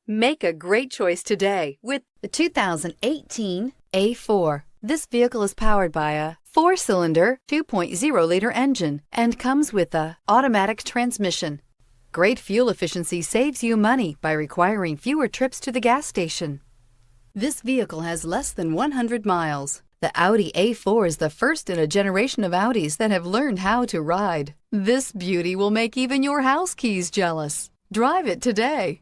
Make a great choice today with the 2018 A4. This vehicle is powered by a 4-cylinder, 2.0-liter engine and comes with a automatic transmission. Great fuel efficiency saves you money by requiring fewer trips to the gas station. This vehicle has less than 100 miles. The Audi A4 is the first in a generation of Audis that have learned how to ride. This beauty will make even your house keys jealous. Drive it today.